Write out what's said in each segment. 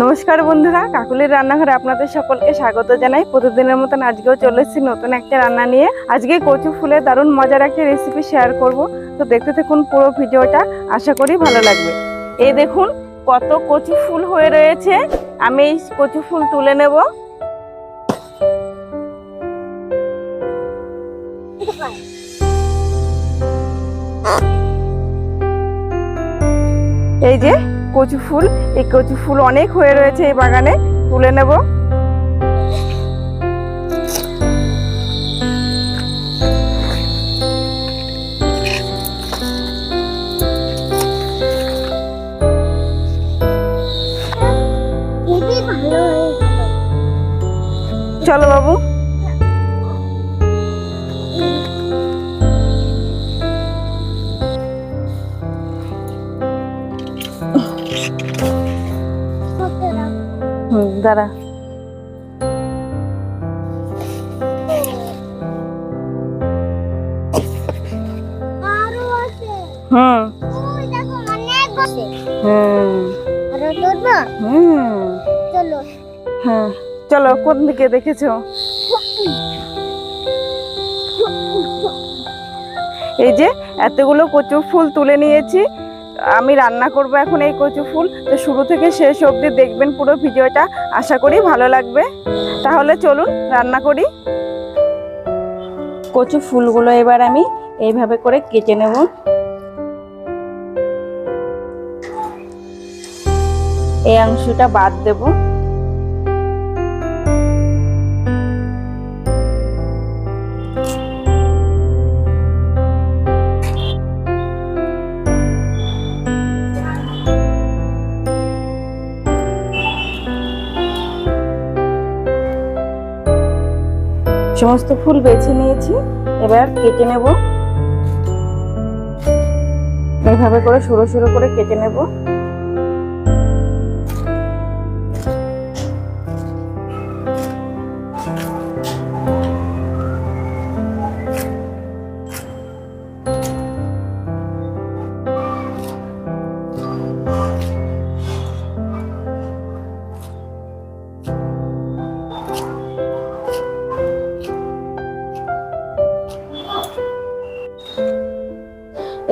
নমস্কার বন্ধুরা, কাকুলির রান্নাঘরে আপনাদের সকলকে স্বাগত জানাই। প্রতিদিনের মতন আজকেও চলে এসেছি নতুন একটা রান্না নিয়ে। আজকে কচু ফুলের দারুণ মজার একটা রেসিপি শেয়ার করব। তো দেখতে থাকুন পুরো ভিডিওটা, আশা করি ভালো লাগবে। এই দেখুন কত কচু ফুল হয়ে রয়েছে। আমি এই কচু ফুল তুলে নেব। এই যে কচু ফুল, এই কচু ফুল অনেক হয়ে রয়েছে এই বাগানে, তুলে নেব। চলো বাবু। দাঁড়া। চলো, কোন দিকে দেখেছো? এই যে এতগুলো কচু ফুল তুলে নিয়েছি। আমি রান্না করব এখন এই কচু ফুল। তো শুরু থেকে শেষ অবধি দেখবেন পুরো ভিডিওটা, আশা করি ভালো লাগবে। তাহলে চলুন রান্না করি। কচু ফুলগুলো এবার আমি এইভাবে করে কেটে নেব। এই অংশটা বাদ দেব। সমস্ত ফুল বেছে নিয়েছি, এবার কেটে নেব। এইভাবে করে সরু সরু করে কেটে নেব।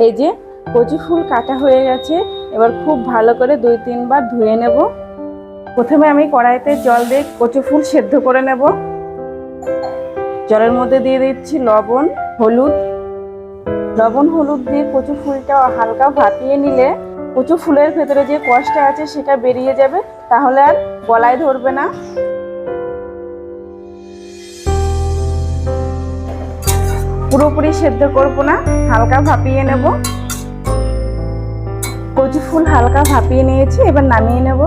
এই যে কচু ফুল কাটা হয়ে গেছে, এবার খুব ভালো করে 2-3 বার ধুয়ে নেব। প্রথমে আমি কড়াইতে জল দিয়ে কচু ফুল সেদ্ধ করে নেব। জলের মধ্যে দিয়ে দিচ্ছি লবণ হলুদ দিয়ে কচু ফুলটা হালকা ভাপিয়ে নিলে কচু ফুলের ভেতরে যে কষটা আছে সেটা বেরিয়ে যাবে, তাহলে আর গলায় ধরবে না। পুরোপুরি সেদ্ধ করব না, হালকা ভাপিয়ে নেব। কচু ফুল হালকা ভাপিয়ে নিয়েছি, এবার নামিয়ে নেব।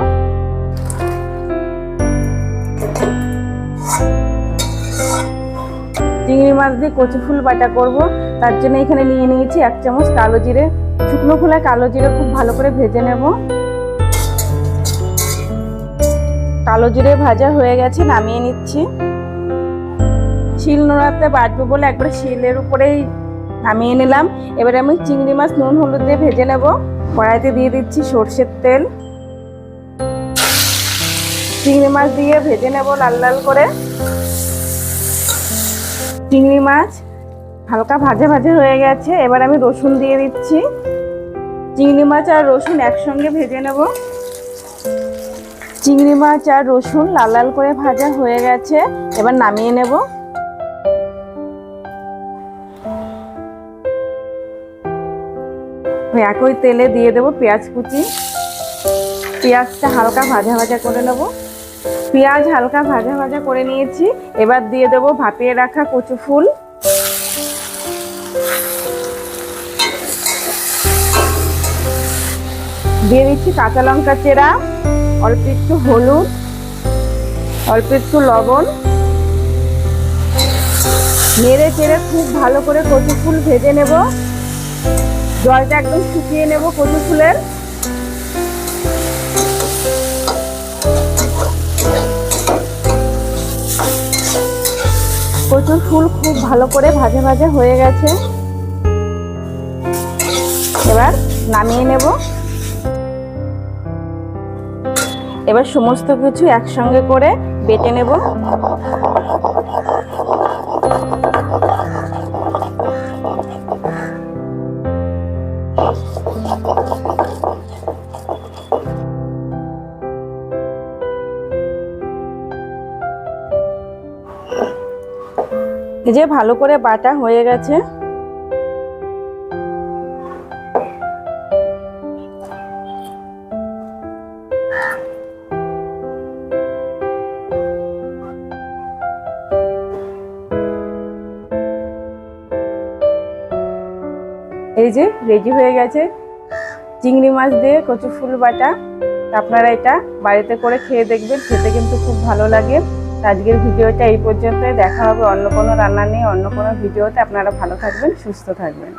চিংড়ি মাছ দিয়ে কচু ফুল বাটা করব, তার জন্য এখানে নিয়ে নিয়েছি 1 চামচ কালো জিরে। শুকনো খোলায় কালো জিরে খুব ভালো করে ভেজে নেব। কালো জিরে ভাজা হয়ে গেছে, নামিয়ে নিচ্ছি। শিল নোড়াতে বাটবো বলে একবার শিলের উপরেই নামিয়ে নিলাম। এবারে আমি চিংড়ি মাছ নুন হলুদ দিয়ে ভেজে নেব। কড়াইতে দিয়ে দিচ্ছি সর্ষের তেল। চিংড়ি মাছ দিয়ে ভেজে নেব লাল লাল করে। চিংড়ি মাছ হালকা ভাজা ভাজা হয়ে গেছে, এবার আমি রসুন দিয়ে দিচ্ছি। চিংড়ি মাছ আর রসুন একসঙ্গে ভেজে নেব। চিংড়ি মাছ আর রসুন লাল লাল করে ভাজা হয়ে গেছে, এবার নামিয়ে নেব। একই তেলে দিয়ে দেব পেঁয়াজ কুচি। পেঁয়াজটা হালকা ভাজা ভাজা করে নেব। পেঁয়াজ হালকা ভাজা ভাজা করে নিয়েছি, এবার দিয়ে দেব ভাপিয়ে রাখা কচু ফুল। দিয়ে দিচ্ছি কাঁচা লঙ্কা চেরা, অল্প একটু হলুদ, অল্প একটু লবণ। নেড়ে চেড়ে খুব ভালো করে কচু ফুল ভেজে নেব। জলটা একদম শুকিয়ে নেব কচু ফুলের। কচুর ফুল খুব ভালো করে ভাজা ভাজা হয়ে গেছে, এবার নামিয়ে নেব। এবার সমস্ত কিছু একসঙ্গে করে বেটে নেব। এই যে ভালো করে বাটা হয়ে গেছে। এই যে রেডি হয়ে গেছে চিংড়ি মাছ দিয়ে কচু ফুল বাটা। আপনারা এটা বাড়িতে করে খেয়ে দেখবেন, খেতে কিন্তু খুব ভালো লাগে। আজকের ভিডিওটা এই পর্যন্ত, দেখা হবে অন্য কোনো রান্না নিয়ে অন্য কোনো ভিডিওতে। আপনারা ভালো থাকবেন, সুস্থ থাকবেন।